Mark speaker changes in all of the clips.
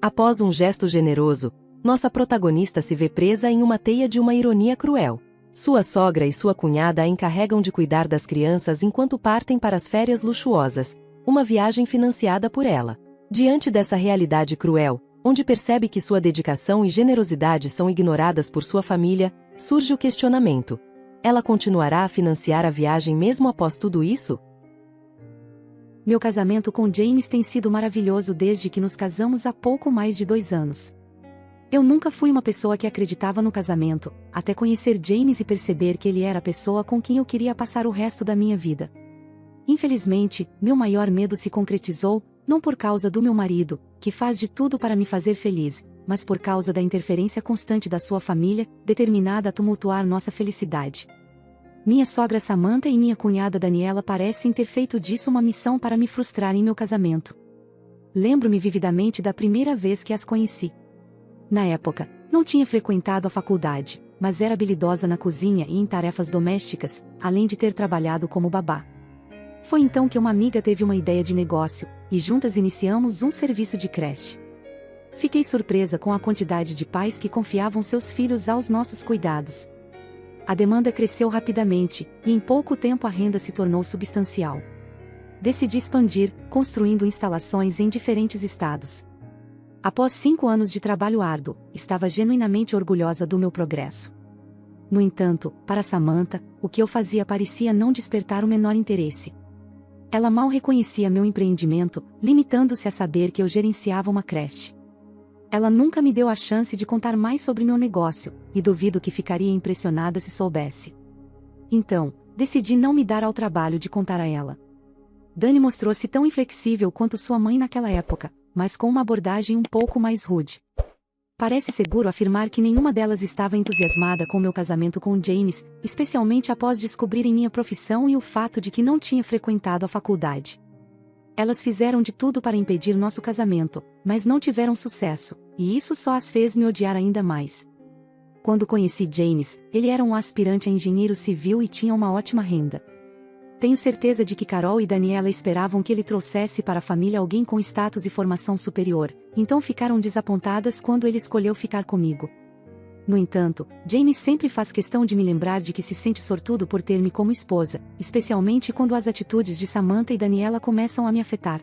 Speaker 1: Após um gesto generoso, nossa protagonista se vê presa em uma teia de uma ironia cruel. Sua sogra e sua cunhada a encarregam de cuidar das crianças enquanto partem para as férias luxuosas, uma viagem financiada por ela. Diante dessa realidade cruel, onde percebe que sua dedicação e generosidade são ignoradas por sua família, surge o questionamento: ela continuará a financiar a viagem mesmo após tudo isso?
Speaker 2: Meu casamento com James tem sido maravilhoso desde que nos casamos há pouco mais de 2 anos. Eu nunca fui uma pessoa que acreditava no casamento, até conhecer James e perceber que ele era a pessoa com quem eu queria passar o resto da minha vida. Infelizmente, meu maior medo se concretizou, não por causa do meu marido, que faz de tudo para me fazer feliz, mas por causa da interferência constante da sua família, determinada a tumultuar nossa felicidade. Minha sogra Samantha e minha cunhada Daniela parecem ter feito disso uma missão para me frustrar em meu casamento. Lembro-me vividamente da primeira vez que as conheci. Na época, não tinha frequentado a faculdade, mas era habilidosa na cozinha e em tarefas domésticas, além de ter trabalhado como babá. Foi então que uma amiga teve uma ideia de negócio, e juntas iniciamos um serviço de creche. Fiquei surpresa com a quantidade de pais que confiavam seus filhos aos nossos cuidados. A demanda cresceu rapidamente, e em pouco tempo a renda se tornou substancial. Decidi expandir, construindo instalações em diferentes estados. Após 5 anos de trabalho árduo, estava genuinamente orgulhosa do meu progresso. No entanto, para Samantha, o que eu fazia parecia não despertar o menor interesse. Ela mal reconhecia meu empreendimento, limitando-se a saber que eu gerenciava uma creche. Ela nunca me deu a chance de contar mais sobre meu negócio, e duvido que ficaria impressionada se soubesse. Então, decidi não me dar ao trabalho de contar a ela. Dani mostrou-se tão inflexível quanto sua mãe naquela época, mas com uma abordagem um pouco mais rude. Parece seguro afirmar que nenhuma delas estava entusiasmada com meu casamento com James, especialmente após descobrirem minha profissão e o fato de que não tinha frequentado a faculdade. Elas fizeram de tudo para impedir nosso casamento, mas não tiveram sucesso, e isso só as fez me odiar ainda mais. Quando conheci James, ele era um aspirante a engenheiro civil e tinha uma ótima renda. Tenho certeza de que Carol e Daniela esperavam que ele trouxesse para a família alguém com status e formação superior, então ficaram desapontadas quando ele escolheu ficar comigo. No entanto, James sempre faz questão de me lembrar de que se sente sortudo por ter-me como esposa, especialmente quando as atitudes de Samantha e Daniela começam a me afetar.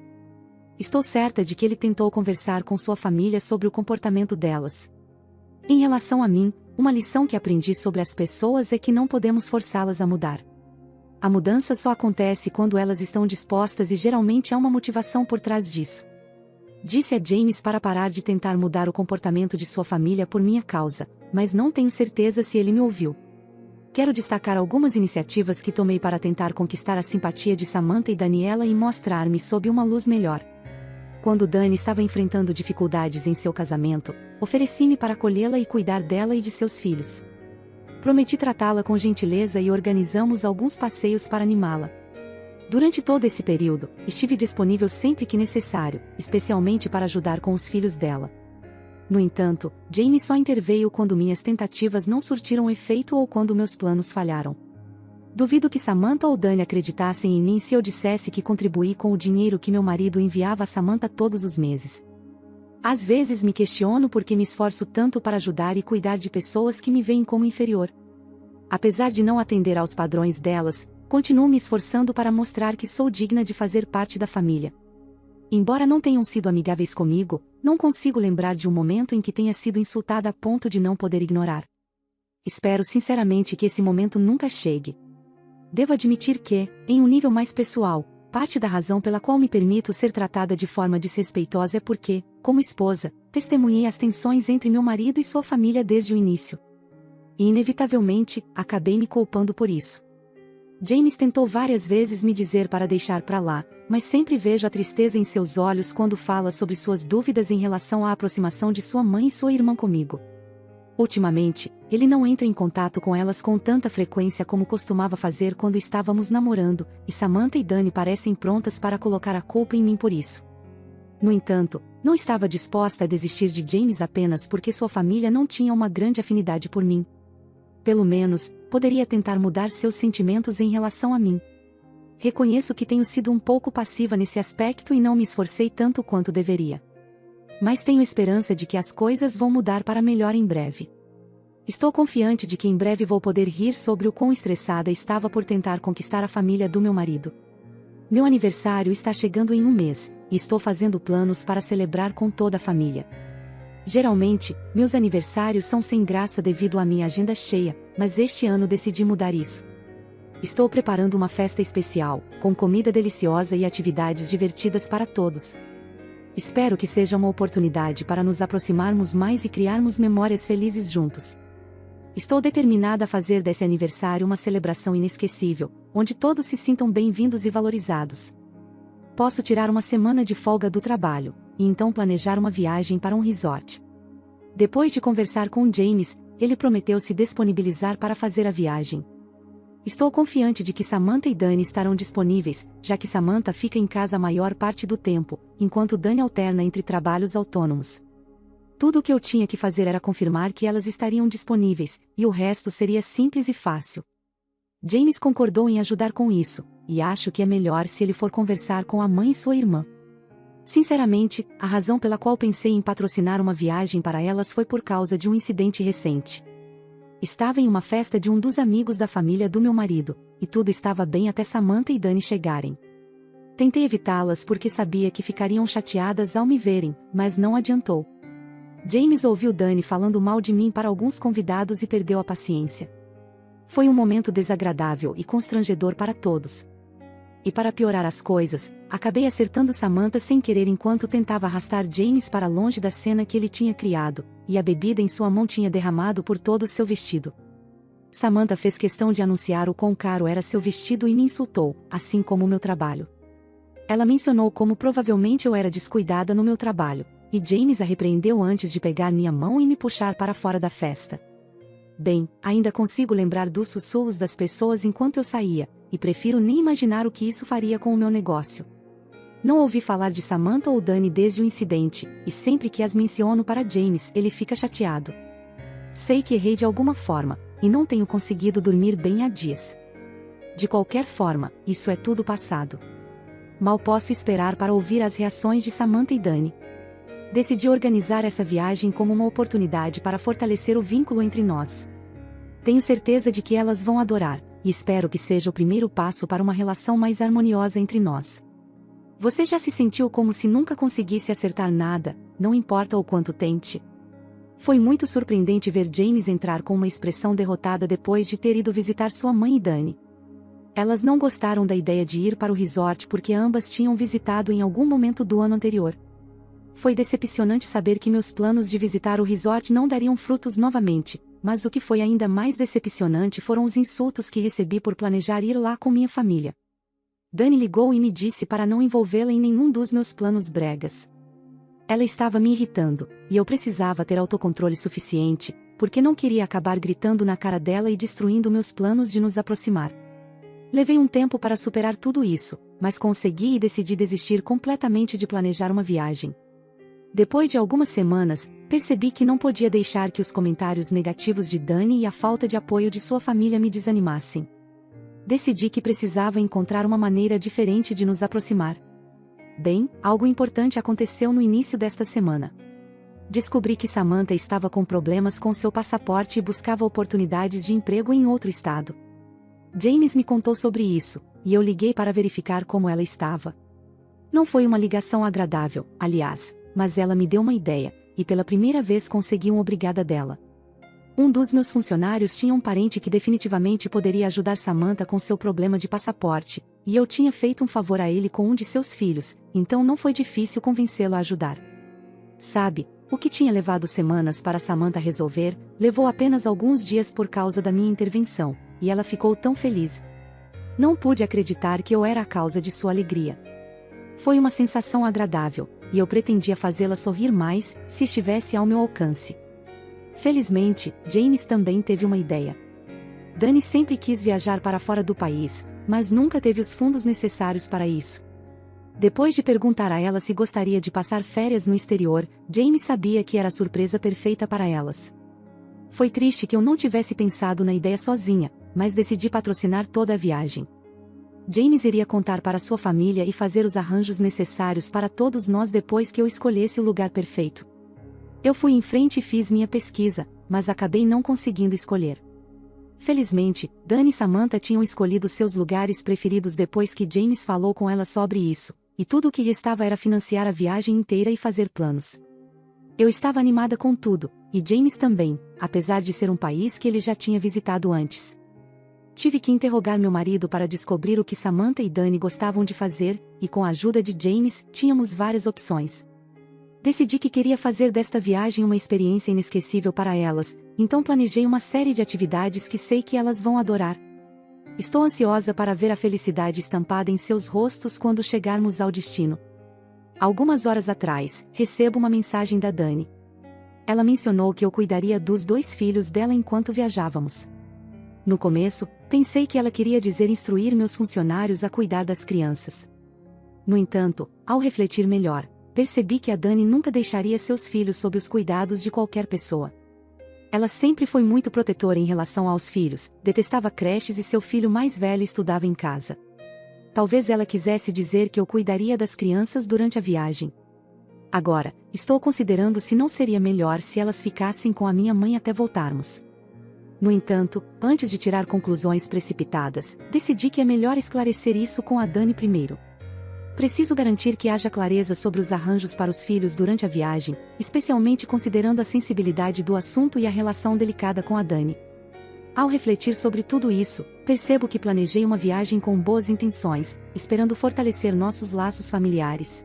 Speaker 2: Estou certa de que ele tentou conversar com sua família sobre o comportamento delas. Em relação a mim, uma lição que aprendi sobre as pessoas é que não podemos forçá-las a mudar. A mudança só acontece quando elas estão dispostas e geralmente há uma motivação por trás disso. Disse a James para parar de tentar mudar o comportamento de sua família por minha causa, mas não tenho certeza se ele me ouviu. Quero destacar algumas iniciativas que tomei para tentar conquistar a simpatia de Samantha e Daniela e mostrar-me sob uma luz melhor. Quando Dani estava enfrentando dificuldades em seu casamento, ofereci-me para acolhê-la e cuidar dela e de seus filhos. Prometi tratá-la com gentileza e organizamos alguns passeios para animá-la. Durante todo esse período, estive disponível sempre que necessário, especialmente para ajudar com os filhos dela. No entanto, James só interveio quando minhas tentativas não surtiram efeito ou quando meus planos falharam. Duvido que Samantha ou Dani acreditassem em mim se eu dissesse que contribuí com o dinheiro que meu marido enviava a Samantha todos os meses. Às vezes me questiono por que me esforço tanto para ajudar e cuidar de pessoas que me veem como inferior. Apesar de não atender aos padrões delas, continuo me esforçando para mostrar que sou digna de fazer parte da família. Embora não tenham sido amigáveis comigo, não consigo lembrar de um momento em que tenha sido insultada a ponto de não poder ignorar. Espero sinceramente que esse momento nunca chegue. Devo admitir que, em um nível mais pessoal, parte da razão pela qual me permito ser tratada de forma desrespeitosa é porque, como esposa, testemunhei as tensões entre meu marido e sua família desde o início. E inevitavelmente, acabei me culpando por isso. James tentou várias vezes me dizer para deixar pra lá, mas sempre vejo a tristeza em seus olhos quando fala sobre suas dúvidas em relação à aproximação de sua mãe e sua irmã comigo. Ultimamente, ele não entra em contato com elas com tanta frequência como costumava fazer quando estávamos namorando, e Samantha e Dani parecem prontas para colocar a culpa em mim por isso. No entanto, não estava disposta a desistir de James apenas porque sua família não tinha uma grande afinidade por mim. Pelo menos, poderia tentar mudar seus sentimentos em relação a mim. Reconheço que tenho sido um pouco passiva nesse aspecto e não me esforcei tanto quanto deveria. Mas tenho esperança de que as coisas vão mudar para melhor em breve. Estou confiante de que em breve vou poder rir sobre o quão estressada estava por tentar conquistar a família do meu marido. Meu aniversário está chegando em um mês, e estou fazendo planos para celebrar com toda a família. Geralmente, meus aniversários são sem graça devido à minha agenda cheia, mas este ano decidi mudar isso. Estou preparando uma festa especial, com comida deliciosa e atividades divertidas para todos. Espero que seja uma oportunidade para nos aproximarmos mais e criarmos memórias felizes juntos. Estou determinada a fazer desse aniversário uma celebração inesquecível, onde todos se sintam bem-vindos e valorizados. Posso tirar uma semana de folga do trabalho, e então planejar uma viagem para um resort. Depois de conversar com James, ele prometeu se disponibilizar para fazer a viagem. Estou confiante de que Samantha e Dani estarão disponíveis, já que Samantha fica em casa a maior parte do tempo, enquanto Dani alterna entre trabalhos autônomos. Tudo o que eu tinha que fazer era confirmar que elas estariam disponíveis, e o resto seria simples e fácil. James concordou em ajudar com isso, e acho que é melhor se ele for conversar com a mãe e sua irmã. Sinceramente, a razão pela qual pensei em patrocinar uma viagem para elas foi por causa de um incidente recente. Estava em uma festa de um dos amigos da família do meu marido, e tudo estava bem até Samantha e Dani chegarem. Tentei evitá-las porque sabia que ficariam chateadas ao me verem, mas não adiantou. James ouviu Dani falando mal de mim para alguns convidados e perdeu a paciência. Foi um momento desagradável e constrangedor para todos. E para piorar as coisas, acabei acertando Samantha sem querer enquanto tentava arrastar James para longe da cena que ele tinha criado, e a bebida em sua mão tinha derramado por todo o seu vestido. Samantha fez questão de anunciar o quão caro era seu vestido e me insultou, assim como o meu trabalho. Ela mencionou como provavelmente eu era descuidada no meu trabalho, e James a repreendeu antes de pegar minha mão e me puxar para fora da festa. Bem, ainda consigo lembrar dos sussurros das pessoas enquanto eu saía, e prefiro nem imaginar o que isso faria com o meu negócio. Não ouvi falar de Samantha ou Dani desde o incidente, e sempre que as menciono para James, ele fica chateado. Sei que errei de alguma forma, e não tenho conseguido dormir bem há dias. De qualquer forma, isso é tudo passado. Mal posso esperar para ouvir as reações de Samantha e Dani. Decidi organizar essa viagem como uma oportunidade para fortalecer o vínculo entre nós. Tenho certeza de que elas vão adorar, e espero que seja o primeiro passo para uma relação mais harmoniosa entre nós. Você já se sentiu como se nunca conseguisse acertar nada, não importa o quanto tente? Foi muito surpreendente ver James entrar com uma expressão derrotada depois de ter ido visitar sua mãe e Dani. Elas não gostaram da ideia de ir para o resort porque ambas tinham visitado em algum momento do ano anterior. Foi decepcionante saber que meus planos de visitar o resort não dariam frutos novamente, mas o que foi ainda mais decepcionante foram os insultos que recebi por planejar ir lá com minha família. Dani ligou e me disse para não envolvê-la em nenhum dos meus planos bregas. Ela estava me irritando, e eu precisava ter autocontrole suficiente, porque não queria acabar gritando na cara dela e destruindo meus planos de nos aproximar. Levei um tempo para superar tudo isso, mas consegui e decidi desistir completamente de planejar uma viagem. Depois de algumas semanas, percebi que não podia deixar que os comentários negativos de Dani e a falta de apoio de sua família me desanimassem. Decidi que precisava encontrar uma maneira diferente de nos aproximar. Bem, algo importante aconteceu no início desta semana. Descobri que Samantha estava com problemas com seu passaporte e buscava oportunidades de emprego em outro estado. James me contou sobre isso, e eu liguei para verificar como ela estava. Não foi uma ligação agradável, aliás, mas ela me deu uma ideia, e pela primeira vez consegui uma obrigada dela. Um dos meus funcionários tinha um parente que definitivamente poderia ajudar Samantha com seu problema de passaporte, e eu tinha feito um favor a ele com um de seus filhos, então não foi difícil convencê-lo a ajudar. Sabe, o que tinha levado semanas para Samantha resolver, levou apenas alguns dias por causa da minha intervenção, e ela ficou tão feliz. Não pude acreditar que eu era a causa de sua alegria. Foi uma sensação agradável, e eu pretendia fazê-la sorrir mais, se estivesse ao meu alcance. Felizmente, James também teve uma ideia. Dani sempre quis viajar para fora do país, mas nunca teve os fundos necessários para isso. Depois de perguntar a ela se gostaria de passar férias no exterior, James sabia que era a surpresa perfeita para elas. Foi triste que eu não tivesse pensado na ideia sozinha, mas decidi patrocinar toda a viagem. James iria contar para sua família e fazer os arranjos necessários para todos nós depois que eu escolhesse o lugar perfeito. Eu fui em frente e fiz minha pesquisa, mas acabei não conseguindo escolher. Felizmente, Dani e Samantha tinham escolhido seus lugares preferidos depois que James falou com elas sobre isso, e tudo o que restava era financiar a viagem inteira e fazer planos. Eu estava animada com tudo, e James também, apesar de ser um país que ele já tinha visitado antes. Tive que interrogar meu marido para descobrir o que Samantha e Dani gostavam de fazer, e com a ajuda de James, tínhamos várias opções. Decidi que queria fazer desta viagem uma experiência inesquecível para elas, então planejei uma série de atividades que sei que elas vão adorar. Estou ansiosa para ver a felicidade estampada em seus rostos quando chegarmos ao destino. Algumas horas atrás, recebo uma mensagem da Dani. Ela mencionou que eu cuidaria dos 2 filhos dela enquanto viajávamos. No começo, pensei que ela queria dizer instruir meus funcionários a cuidar das crianças. No entanto, ao refletir melhor, percebi que a Dani nunca deixaria seus filhos sob os cuidados de qualquer pessoa. Ela sempre foi muito protetora em relação aos filhos, detestava creches e seu filho mais velho estudava em casa. Talvez ela quisesse dizer que eu cuidaria das crianças durante a viagem. Agora, estou considerando se não seria melhor se elas ficassem com a minha mãe até voltarmos. No entanto, antes de tirar conclusões precipitadas, decidi que é melhor esclarecer isso com a Dani primeiro. Preciso garantir que haja clareza sobre os arranjos para os filhos durante a viagem, especialmente considerando a sensibilidade do assunto e a relação delicada com a Dani. Ao refletir sobre tudo isso, percebo que planejei uma viagem com boas intenções, esperando fortalecer nossos laços familiares.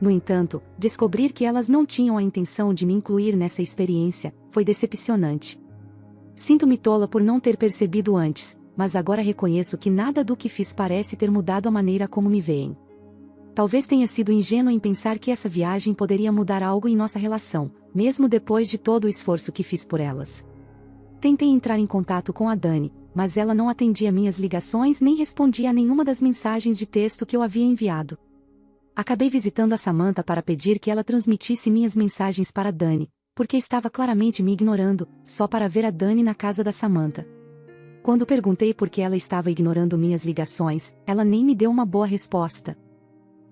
Speaker 2: No entanto, descobrir que elas não tinham a intenção de me incluir nessa experiência foi decepcionante. Sinto-me tola por não ter percebido antes, mas agora reconheço que nada do que fiz parece ter mudado a maneira como me veem. Talvez tenha sido ingênua em pensar que essa viagem poderia mudar algo em nossa relação, mesmo depois de todo o esforço que fiz por elas. Tentei entrar em contato com a Dani, mas ela não atendia minhas ligações nem respondia a nenhuma das mensagens de texto que eu havia enviado. Acabei visitando a Samantha para pedir que ela transmitisse minhas mensagens para Dani, porque estava claramente me ignorando, só para ver a Dani na casa da Samantha. Quando perguntei por que ela estava ignorando minhas ligações, ela nem me deu uma boa resposta.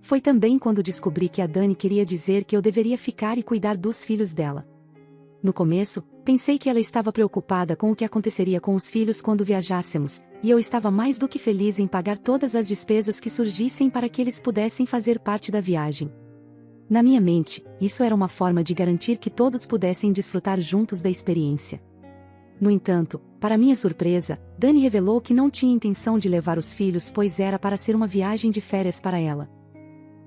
Speaker 2: Foi também quando descobri que a Dani queria dizer que eu deveria ficar e cuidar dos filhos dela. No começo, pensei que ela estava preocupada com o que aconteceria com os filhos quando viajássemos, e eu estava mais do que feliz em pagar todas as despesas que surgissem para que eles pudessem fazer parte da viagem. Na minha mente, isso era uma forma de garantir que todos pudessem desfrutar juntos da experiência. No entanto, para minha surpresa, Dani revelou que não tinha intenção de levar os filhos pois era para ser uma viagem de férias para ela.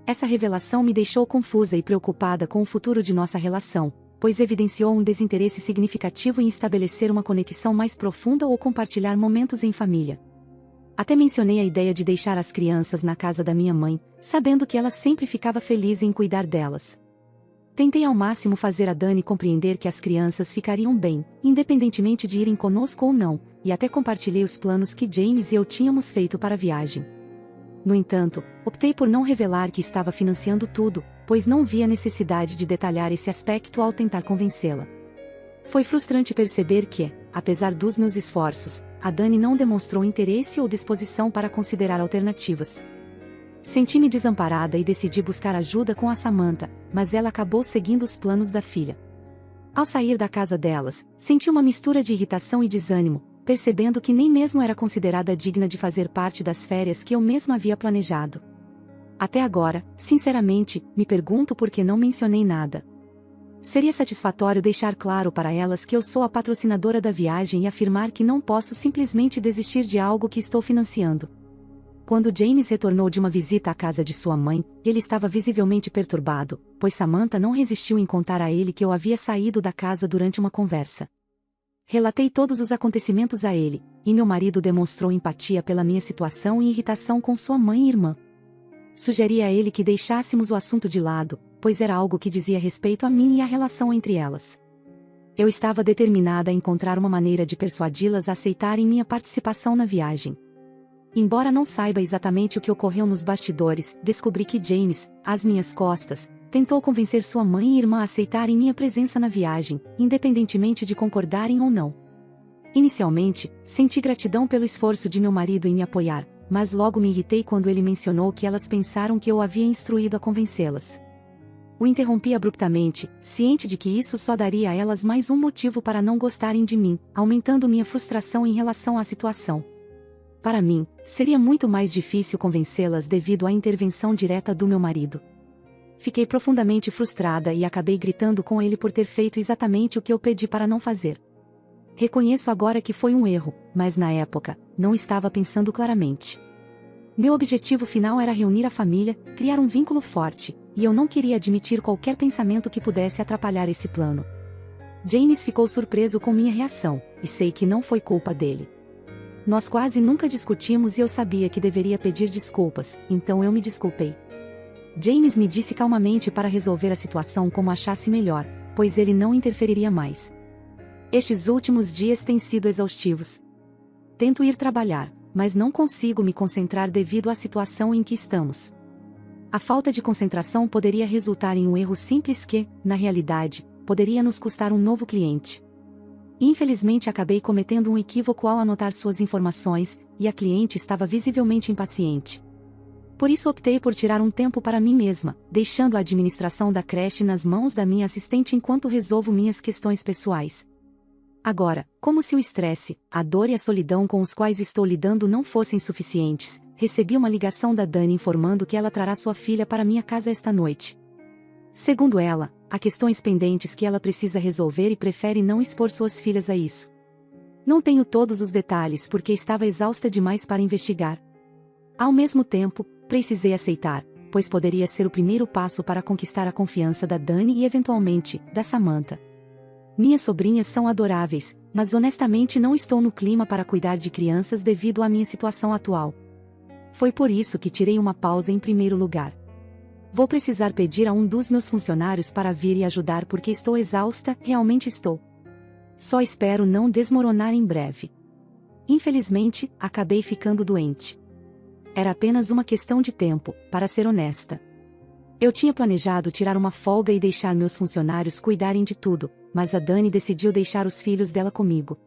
Speaker 2: Essa revelação me deixou confusa e preocupada com o futuro de nossa relação, pois evidenciou um desinteresse significativo em estabelecer uma conexão mais profunda ou compartilhar momentos em família. Até mencionei a ideia de deixar as crianças na casa da minha mãe, sabendo que ela sempre ficava feliz em cuidar delas. Tentei ao máximo fazer a Dani compreender que as crianças ficariam bem, independentemente de irem conosco ou não, e até compartilhei os planos que James e eu tínhamos feito para a viagem. No entanto, optei por não revelar que estava financiando tudo, pois não via necessidade de detalhar esse aspecto ao tentar convencê-la. Foi frustrante perceber que, apesar dos meus esforços, a Dani não demonstrou interesse ou disposição para considerar alternativas. Senti-me desamparada e decidi buscar ajuda com a Samantha, mas ela acabou seguindo os planos da filha. Ao sair da casa delas, senti uma mistura de irritação e desânimo, percebendo que nem mesmo era considerada digna de fazer parte das férias que eu mesma havia planejado. Até agora, sinceramente, me pergunto por que não mencionei nada. Seria satisfatório deixar claro para elas que eu sou a patrocinadora da viagem e afirmar que não posso simplesmente desistir de algo que estou financiando. Quando James retornou de uma visita à casa de sua mãe, ele estava visivelmente perturbado, pois Samantha não resistiu em contar a ele que eu havia saído da casa durante uma conversa. Relatei todos os acontecimentos a ele, e meu marido demonstrou empatia pela minha situação e irritação com sua mãe e irmã. Sugeri a ele que deixássemos o assunto de lado, pois era algo que dizia respeito a mim e à relação entre elas. Eu estava determinada a encontrar uma maneira de persuadi-las a aceitarem minha participação na viagem. Embora não saiba exatamente o que ocorreu nos bastidores, descobri que James, às minhas costas, tentou convencer sua mãe e irmã a aceitarem minha presença na viagem, independentemente de concordarem ou não. Inicialmente, senti gratidão pelo esforço de meu marido em me apoiar, mas logo me irritei quando ele mencionou que elas pensaram que eu havia instruído a convencê-las. O interrompi abruptamente, ciente de que isso só daria a elas mais um motivo para não gostarem de mim, aumentando minha frustração em relação à situação. Para mim, seria muito mais difícil convencê-las devido à intervenção direta do meu marido. Fiquei profundamente frustrada e acabei gritando com ele por ter feito exatamente o que eu pedi para não fazer. Reconheço agora que foi um erro, mas na época, não estava pensando claramente. Meu objetivo final era reunir a família, criar um vínculo forte, e eu não queria admitir qualquer pensamento que pudesse atrapalhar esse plano. James ficou surpreso com minha reação, e sei que não foi culpa dele. Nós quase nunca discutimos e eu sabia que deveria pedir desculpas, então eu me desculpei. James me disse calmamente para resolver a situação como achasse melhor, pois ele não interferiria mais. Estes últimos dias têm sido exaustivos. Tento ir trabalhar, mas não consigo me concentrar devido à situação em que estamos. A falta de concentração poderia resultar em um erro simples que, na realidade, poderia nos custar um novo cliente. Infelizmente acabei cometendo um equívoco ao anotar suas informações, e a cliente estava visivelmente impaciente. Por isso optei por tirar um tempo para mim mesma, deixando a administração da creche nas mãos da minha assistente enquanto resolvo minhas questões pessoais. Agora, como se o estresse, a dor e a solidão com os quais estou lidando não fossem suficientes, recebi uma ligação da Dani informando que ela trará sua filha para minha casa esta noite. Segundo ela, há questões pendentes que ela precisa resolver e prefere não expor suas filhas a isso. Não tenho todos os detalhes porque estava exausta demais para investigar. Ao mesmo tempo, precisei aceitar, pois poderia ser o primeiro passo para conquistar a confiança da Dani e eventualmente, da Samantha. Minhas sobrinhas são adoráveis, mas honestamente não estou no clima para cuidar de crianças devido à minha situação atual. Foi por isso que tirei uma pausa em primeiro lugar. Vou precisar pedir a um dos meus funcionários para vir e ajudar porque estou exausta, realmente estou. Só espero não desmoronar em breve. Infelizmente, acabei ficando doente. Era apenas uma questão de tempo, para ser honesta. Eu tinha planejado tirar uma folga e deixar meus funcionários cuidarem de tudo, mas a Dani decidiu deixar os filhos dela comigo.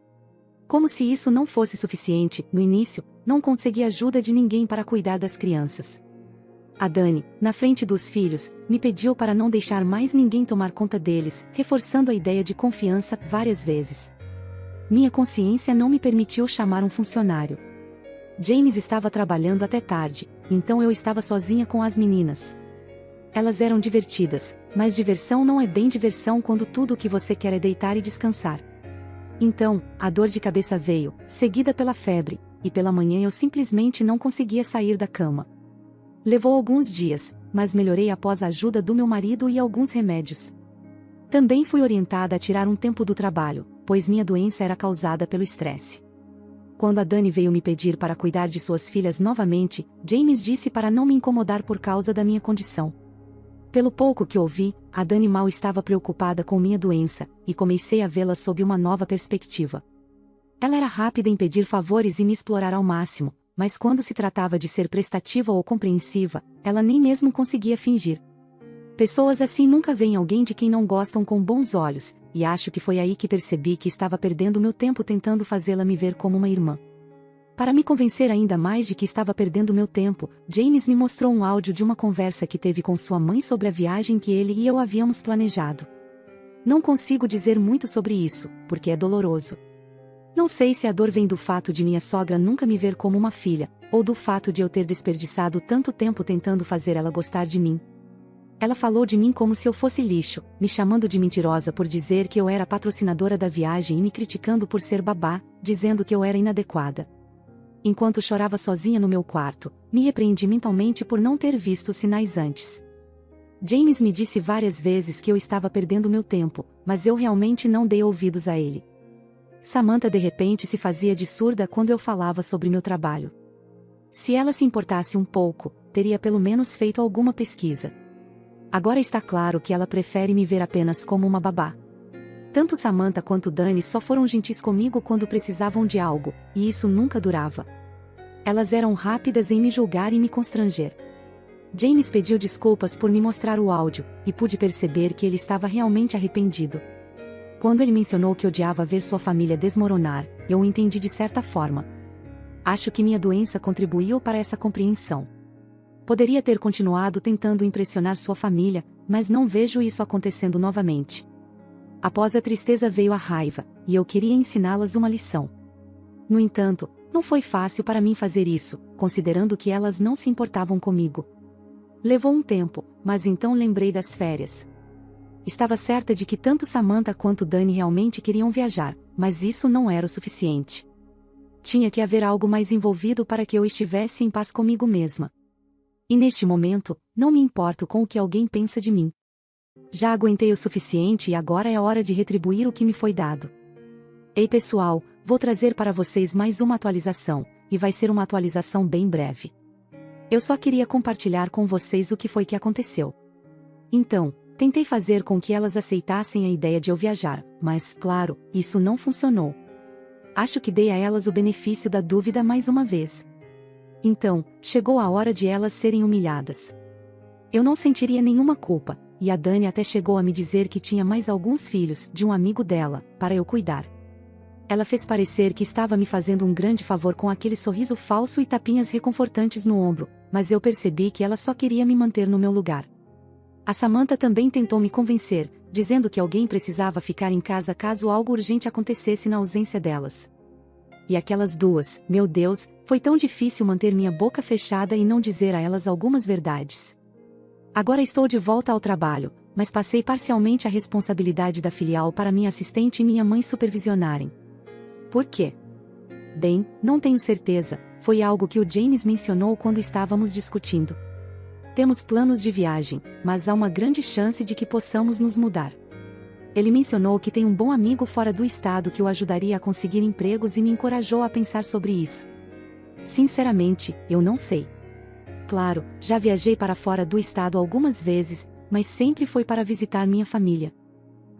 Speaker 2: Como se isso não fosse suficiente, no início, não consegui ajuda de ninguém para cuidar das crianças. A Dani, na frente dos filhos, me pediu para não deixar mais ninguém tomar conta deles, reforçando a ideia de confiança várias vezes. Minha consciência não me permitiu chamar um funcionário. James estava trabalhando até tarde, então eu estava sozinha com as meninas. Elas eram divertidas, mas diversão não é bem diversão quando tudo o que você quer é deitar e descansar. Então, a dor de cabeça veio, seguida pela febre, e pela manhã eu simplesmente não conseguia sair da cama. Levou alguns dias, mas melhorei após a ajuda do meu marido e alguns remédios. Também fui orientada a tirar um tempo do trabalho, pois minha doença era causada pelo estresse. Quando a Dani veio me pedir para cuidar de suas filhas novamente, James disse para não me incomodar por causa da minha condição. Pelo pouco que ouvi, a Dani mal estava preocupada com minha doença, e comecei a vê-la sob uma nova perspectiva. Ela era rápida em pedir favores e me explorar ao máximo, mas quando se tratava de ser prestativa ou compreensiva, ela nem mesmo conseguia fingir. Pessoas assim nunca veem alguém de quem não gostam com bons olhos, e acho que foi aí que percebi que estava perdendo meu tempo tentando fazê-la me ver como uma irmã. Para me convencer ainda mais de que estava perdendo meu tempo, James me mostrou um áudio de uma conversa que teve com sua mãe sobre a viagem que ele e eu havíamos planejado. Não consigo dizer muito sobre isso, porque é doloroso. Não sei se a dor vem do fato de minha sogra nunca me ver como uma filha, ou do fato de eu ter desperdiçado tanto tempo tentando fazer ela gostar de mim. Ela falou de mim como se eu fosse lixo, me chamando de mentirosa por dizer que eu era patrocinadora da viagem e me criticando por ser babá, dizendo que eu era inadequada. Enquanto chorava sozinha no meu quarto, me repreendi mentalmente por não ter visto os sinais antes. James me disse várias vezes que eu estava perdendo meu tempo, mas eu realmente não dei ouvidos a ele. Samantha de repente se fazia de surda quando eu falava sobre meu trabalho. Se ela se importasse um pouco, teria pelo menos feito alguma pesquisa. Agora está claro que ela prefere me ver apenas como uma babá. Tanto Samantha quanto Dani só foram gentis comigo quando precisavam de algo, e isso nunca durava. Elas eram rápidas em me julgar e me constranger. James pediu desculpas por me mostrar o áudio, e pude perceber que ele estava realmente arrependido. Quando ele mencionou que odiava ver sua família desmoronar, eu o entendi de certa forma. Acho que minha doença contribuiu para essa compreensão. Poderia ter continuado tentando impressionar sua família, mas não vejo isso acontecendo novamente. Após a tristeza veio a raiva, e eu queria ensiná-las uma lição. No entanto, não foi fácil para mim fazer isso, considerando que elas não se importavam comigo. Levou um tempo, mas então lembrei das férias. Estava certa de que tanto Samantha quanto Dani realmente queriam viajar, mas isso não era o suficiente. Tinha que haver algo mais envolvido para que eu estivesse em paz comigo mesma. E neste momento, não me importo com o que alguém pensa de mim. Já aguentei o suficiente e agora é hora de retribuir o que me foi dado. Ei pessoal, vou trazer para vocês mais uma atualização, e vai ser uma atualização bem breve. Eu só queria compartilhar com vocês o que foi que aconteceu. Então, tentei fazer com que elas aceitassem a ideia de eu viajar, mas, claro, isso não funcionou. Acho que dei a elas o benefício da dúvida mais uma vez. Então, chegou a hora de elas serem humilhadas. Eu não sentiria nenhuma culpa, e a Dani até chegou a me dizer que tinha mais alguns filhos, de um amigo dela, para eu cuidar. Ela fez parecer que estava me fazendo um grande favor com aquele sorriso falso e tapinhas reconfortantes no ombro, mas eu percebi que ela só queria me manter no meu lugar. A Samantha também tentou me convencer, dizendo que alguém precisava ficar em casa caso algo urgente acontecesse na ausência delas. E aquelas duas, meu Deus, foi tão difícil manter minha boca fechada e não dizer a elas algumas verdades. Agora estou de volta ao trabalho, mas passei parcialmente a responsabilidade da filial para minha assistente e minha mãe supervisionarem. Por quê? Bem, não tenho certeza, foi algo que o James mencionou quando estávamos discutindo. Temos planos de viagem, mas há uma grande chance de que possamos nos mudar. Ele mencionou que tem um bom amigo fora do estado que o ajudaria a conseguir empregos e me encorajou a pensar sobre isso. Sinceramente, eu não sei. Claro, já viajei para fora do estado algumas vezes, mas sempre foi para visitar minha família.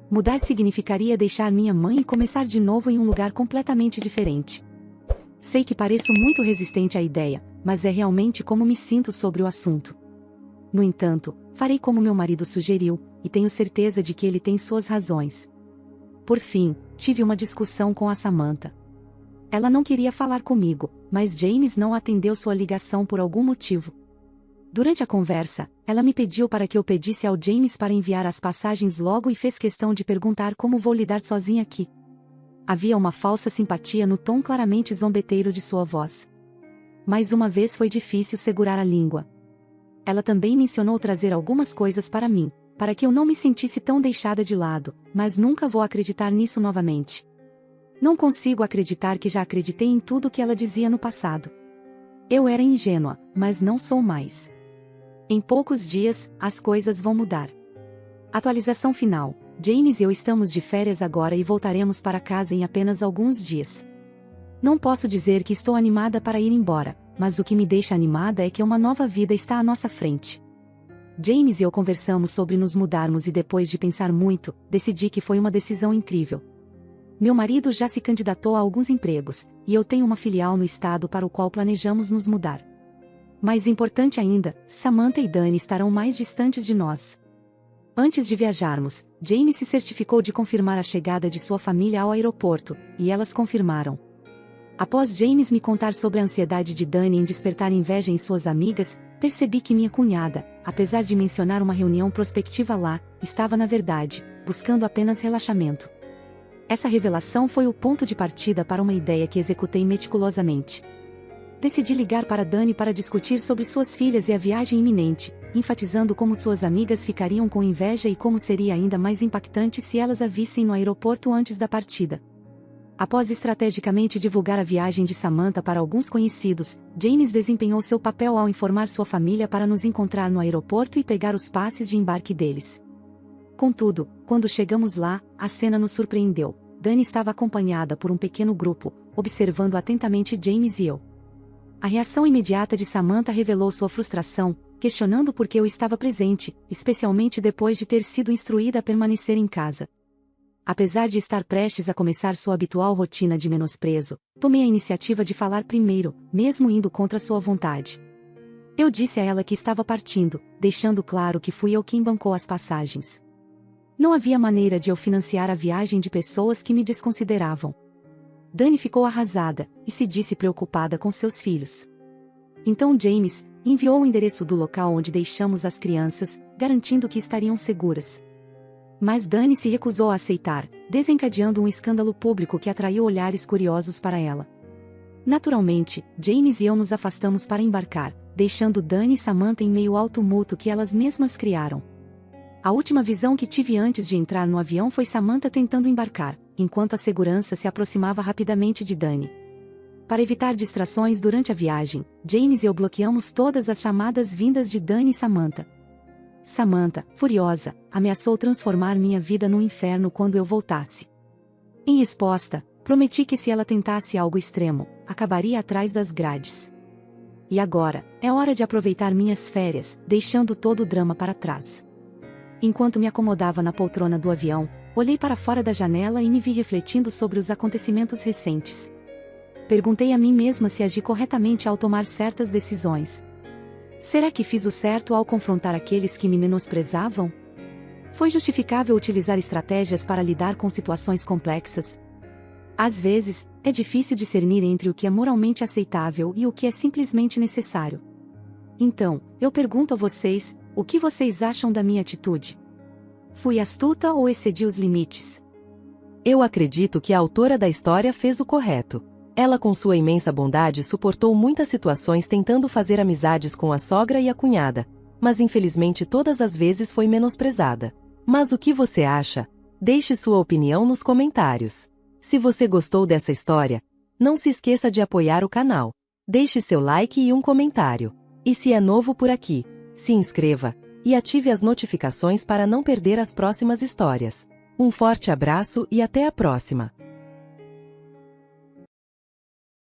Speaker 2: Mudar significaria deixar minha mãe e começar de novo em um lugar completamente diferente. Sei que pareço muito resistente à ideia, mas é realmente como me sinto sobre o assunto. No entanto, farei como meu marido sugeriu, e tenho certeza de que ele tem suas razões. Por fim, tive uma discussão com a Samantha. Ela não queria falar comigo, mas James não atendeu sua ligação por algum motivo. Durante a conversa, ela me pediu para que eu pedisse ao James para enviar as passagens logo e fez questão de perguntar como vou lidar sozinha aqui. Havia uma falsa simpatia no tom claramente zombeteiro de sua voz. Mais uma vez foi difícil segurar a língua. Ela também mencionou trazer algumas coisas para mim, para que eu não me sentisse tão deixada de lado, mas nunca vou acreditar nisso novamente. Não consigo acreditar que já acreditei em tudo que ela dizia no passado. Eu era ingênua, mas não sou mais. Em poucos dias, as coisas vão mudar. Atualização final. James e eu estamos de férias agora e voltaremos para casa em apenas alguns dias. Não posso dizer que estou animada para ir embora, mas o que me deixa animada é que uma nova vida está à nossa frente. James e eu conversamos sobre nos mudarmos e depois de pensar muito, decidi que foi uma decisão incrível. Meu marido já se candidatou a alguns empregos, e eu tenho uma filial no estado para o qual planejamos nos mudar. Mais importante ainda, Samantha e Dani estarão mais distantes de nós. Antes de viajarmos, James se certificou de confirmar a chegada de sua família ao aeroporto, e elas confirmaram. Após James me contar sobre a ansiedade de Dani em despertar inveja em suas amigas, percebi que minha cunhada, apesar de mencionar uma reunião prospectiva lá, estava na verdade, buscando apenas relaxamento. Essa revelação foi o ponto de partida para uma ideia que executei meticulosamente. Decidi ligar para Dani para discutir sobre suas filhas e a viagem iminente, enfatizando como suas amigas ficariam com inveja e como seria ainda mais impactante se elas a vissem no aeroporto antes da partida. Após estrategicamente divulgar a viagem de Samantha para alguns conhecidos, James desempenhou seu papel ao informar sua família para nos encontrar no aeroporto e pegar os passes de embarque deles. Contudo, quando chegamos lá, a cena nos surpreendeu. Dani estava acompanhada por um pequeno grupo, observando atentamente James e eu. A reação imediata de Samantha revelou sua frustração, questionando por que eu estava presente, especialmente depois de ter sido instruída a permanecer em casa. Apesar de estar prestes a começar sua habitual rotina de menosprezo, tomei a iniciativa de falar primeiro, mesmo indo contra sua vontade. Eu disse a ela que estava partindo, deixando claro que fui eu quem bancou as passagens. Não havia maneira de eu financiar a viagem de pessoas que me desconsideravam. Dani ficou arrasada, e se disse preocupada com seus filhos. Então James enviou o endereço do local onde deixamos as crianças, garantindo que estariam seguras. Mas Dani se recusou a aceitar, desencadeando um escândalo público que atraiu olhares curiosos para ela. Naturalmente, James e eu nos afastamos para embarcar, deixando Dani e Samantha em meio ao tumulto que elas mesmas criaram. A última visão que tive antes de entrar no avião foi Samantha tentando embarcar, enquanto a segurança se aproximava rapidamente de Dani. Para evitar distrações durante a viagem, James e eu bloqueamos todas as chamadas vindas de Dani e Samantha. Samantha, furiosa, ameaçou transformar minha vida num inferno quando eu voltasse. Em resposta, prometi que se ela tentasse algo extremo, acabaria atrás das grades. E agora, é hora de aproveitar minhas férias, deixando todo o drama para trás. Enquanto me acomodava na poltrona do avião, olhei para fora da janela e me vi refletindo sobre os acontecimentos recentes. Perguntei a mim mesma se agi corretamente ao tomar certas decisões. Será que fiz o certo ao confrontar aqueles que me menosprezavam? Foi justificável utilizar estratégias para lidar com situações complexas? Às vezes, é difícil discernir entre o que é moralmente aceitável e o que é simplesmente necessário. Então, eu pergunto a vocês, o que vocês acham da minha atitude? Fui astuta ou excedi os limites?
Speaker 1: Eu acredito que a autora da história fez o correto. Ela, com sua imensa bondade, suportou muitas situações tentando fazer amizades com a sogra e a cunhada, mas infelizmente todas as vezes foi menosprezada. Mas o que você acha? Deixe sua opinião nos comentários. Se você gostou dessa história, não se esqueça de apoiar o canal. Deixe seu like e um comentário. E se é novo por aqui, se inscreva e ative as notificações para não perder as próximas histórias. Um forte abraço e até a próxima!